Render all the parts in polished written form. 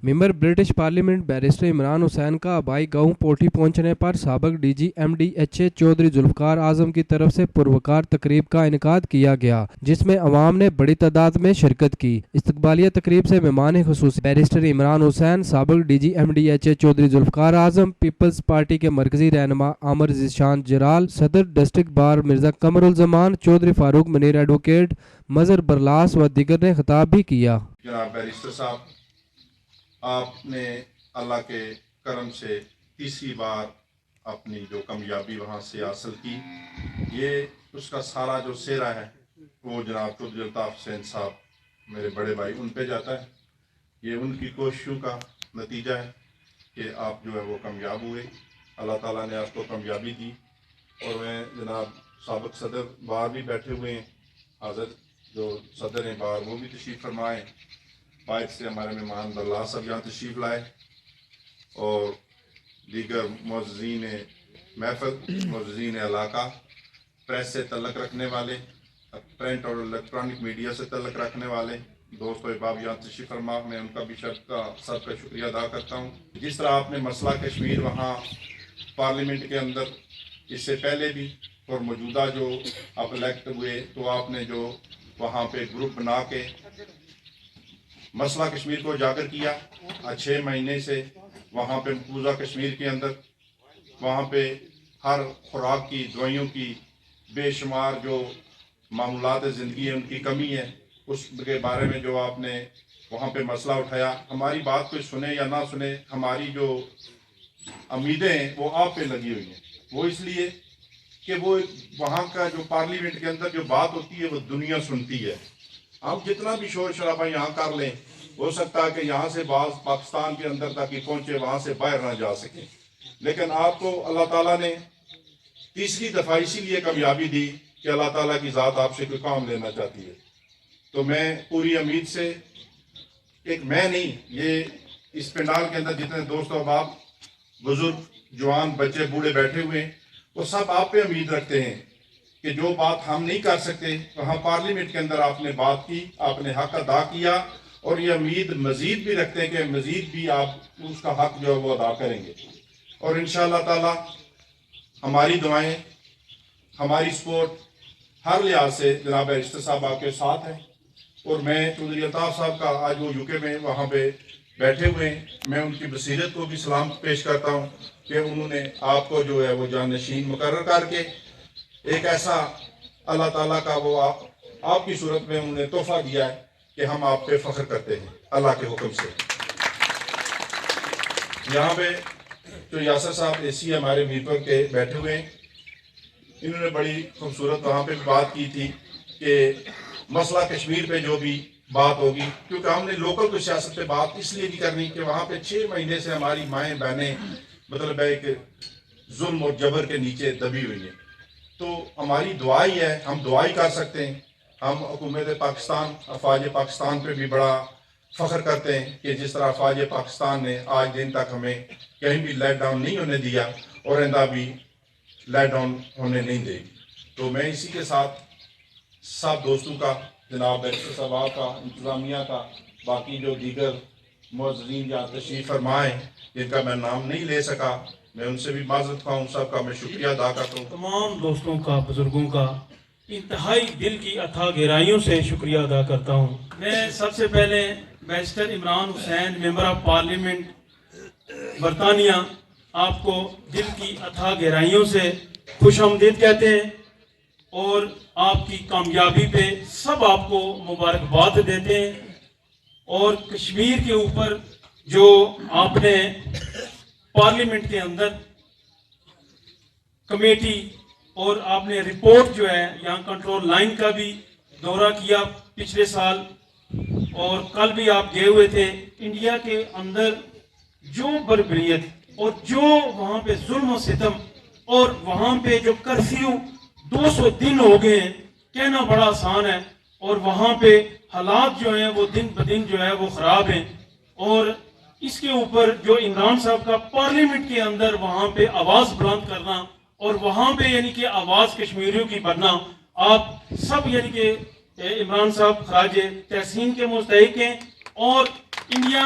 ممبر British parliament barrister Imran Hussain کا آبائی گاؤں پوٹھی پہنچنے پر سابق D G M D H A Chaudhry Zulfiqar Azam کی طرف سے پروقار تقریب کا انعقاد کیا گیا، جس میں عوام نے بڑی تعداد میں شرکت کی۔ استقبالیہ تقریب سے مہمان خصوصی بیرسٹر عمران حسین، سابق D G M D H A Chaudhry Zulfiqar Azam, Peoples Party کے مرکزی رہنما عامر ذیشان جلال، صدر ڈسٹرکٹ بار مرزا قمر الزمان، چودھری فاروق منیر ایڈوکیٹ، مظہر برلاس و دیگر نے خطاب بھی کیا۔ جناب بیرسٹر صاحب، آپ نے اللہ کے کرم سے تیسری بار اپنی جو کامیابی وہاں سے حاصل کی، یہ اس کا سارا جو سہرا ہے وہ جناب چودھری الطاف حسین صاحب میرے بڑے بھائی ان پہ جاتا ہے۔ یہ ان کی کوششوں کا نتیجہ ہے کہ آپ جو ہے وہ کامیاب ہوئے، اللہ تعالیٰ نے آپ کو کامیابی دی۔ اور میں جناب سابق صدر بار بھی بیٹھے ہوئے ہیں، حاضر جو صدر ہیں بار وہ بھی تشریف فرمائے، باہر سے ہمارے مہمان برلاس صاحب یہاں تشریف لائے، اور دیگر معززین محفل، معززین علاقہ، پریس سے تعلق رکھنے والے، پرنٹ اور الیکٹرانک میڈیا سے تعلق رکھنے والے دوست و احباب یہاں تشریف فرما، میں ان کا بھی سب کا شکریہ ادا کرتا ہوں۔ جس طرح آپ نے مسئلہ کشمیر وہاں پارلیمنٹ کے اندر اس سے پہلے بھی اور موجودہ جو آپ الیکٹ ہوئے تو آپ نے جو وہاں پہ گروپ بنا کے مسئلہ کشمیر کو اجاگر کیا، 6 مہینے سے وہاں پہ مقبوضہ کشمیر کے اندر وہاں پہ ہر خوراک کی، دوائیوں کی بے شمار جو معمولات زندگی ہے ان کی کمی ہے، اس کے بارے میں جو آپ نے وہاں پہ مسئلہ اٹھایا۔ ہماری بات کوئی سنے یا نہ سنے، ہماری جو امیدیں ہیں وہ آپ پہ لگی ہوئی ہیں، وہ اس لیے کہ وہ وہاں کا جو پارلیمنٹ کے اندر جو بات ہوتی ہے وہ دنیا سنتی ہے۔ ہم جتنا بھی شور شرابہ یہاں کر لیں، ہو سکتا ہے کہ یہاں سے بعض پاکستان کے اندر تک ہی پہنچے، وہاں سے باہر نہ جا سکیں، لیکن آپ کو اللہ تعالیٰ نے تیسری دفعہ اسی لیے کامیابی دی کہ اللہ تعالیٰ کی ذات آپ سے کوئی کام لینا چاہتی ہے۔ تو میں پوری امید سے، ایک میں نہیں، یہ اس پنڈال کے اندر جتنے دوست و احباب، بزرگ، جوان، بچے، بوڑھے بیٹھے ہوئے ہیں، وہ سب آپ پہ امید رکھتے ہیں کہ جو بات ہم نہیں کر سکتے وہاں پارلیمنٹ کے اندر آپ نے بات کی، آپ نے حق ادا کیا، اور یہ امید مزید بھی رکھتے ہیں کہ مزید بھی آپ اس کا حق جو ہے وہ ادا کریں گے۔ اور انشاءاللہ تعالی ہماری دعائیں، ہماری سپورٹ ہر لحاظ سے جناب بیرسٹر صاحب آپ کے ساتھ ہیں۔ اور میں چودھری الطاف صاحب کا، آج وہ UK میں وہاں پہ بیٹھے ہوئے ہیں، میں ان کی بصیرت کو بھی سلام پیش کرتا ہوں کہ انہوں نے آپ کو جو ہے وہ جانشین مقرر کر کے ایک ایسا اللہ تعالیٰ کا وہ آپ کی صورت میں انہوں نے تحفہ دیا ہے کہ ہم آپ پہ فخر کرتے ہیں اللہ کے حکم سے۔ یہاں پہ جو یاسر صاحب AC ہمارے میرپور کے بیٹھے ہوئے ہیں، انہوں نے بڑی خوبصورت وہاں پہ بات کی تھی کہ مسئلہ کشمیر پہ جو بھی بات ہوگی، کیونکہ ہم نے لوکل کو سیاست پہ بات اس لیے نہیں کرنی کہ وہاں پہ 6 مہینے سے ہماری مائیں بہنیں مطلب ایک ظلم اور جبر کے نیچے دبی ہوئی ہیں۔ تو ہماری دعا ہی ہے، ہم دعا ہی کر سکتے ہیں۔ ہم حکومت پاکستان، افواج پاکستان پہ بھی بڑا فخر کرتے ہیں کہ جس طرح افواج پاکستان نے آج دن تک ہمیں کہیں بھی لیٹ ڈاؤن نہیں ہونے دیا، اور آئندہ بھی لیٹ ڈاؤن ہونے نہیں دے گی۔ تو میں اسی کے ساتھ سب دوستوں کا، جناب بیرسٹر صاحب کا، انتظامیہ کا، باقی جو دیگر معززین یا تشریف فرمائیں جن کا میں نام نہیں لے سکا، میں ان سے بھی معذرت خواہ ہوں، سب کا میں شکریہ ادا کرتا ہوں۔ تمام دوستوں کا، بزرگوں کا انتہائی دل کی اتھاہ گہرائیوں سے شکریہ ادا کرتا ہوں۔ میں سب سے پہلے barrister Imran Hussain, member of parliament برطانیہ، آپ کو دل کی اتھاہ گہرائیوں سے خوش آمدید کہتے ہیں، اور آپ کی کامیابی پہ سب آپ کو مبارکباد دیتے ہیں۔ اور کشمیر کے اوپر جو آپ نے پارلیمنٹ کے اندر کمیٹی، اور آپ نے رپورٹ جو ہے یہاں کنٹرول لائن کا بھی دورہ کیا پچھلے سال، اور کل بھی آپ گئے ہوئے تھے۔ انڈیا کے اندر جو بربریت اور جو وہاں پہ ظلم و ستم، اور وہاں پہ جو کرفیو 200 دن ہو گئے ہیں، کہنا بڑا آسان ہے، اور وہاں پہ حالات جو ہیں وہ دن بدن جو ہے وہ خراب ہیں۔ اور اس کے اوپر جو عمران صاحب کا پارلیمنٹ کے اندر وہاں پہ آواز بلند کرنا، اور وہاں پہ یعنی کہ آواز کشمیریوں کی بڑھنا، آپ سب یعنی کہ عمران صاحب خراج تحسین کے مستحق ہیں، اور India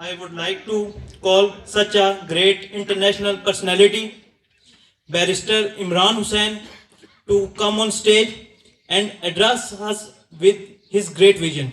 I would like to call such a great international personality, Barrister Imran Hussain, to come on stage and address us with his great vision.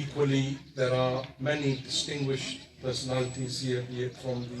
Equally there are many distinguished personalities here from the,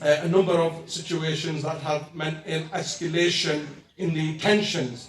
a number of situations that have meant an escalation in the tensions,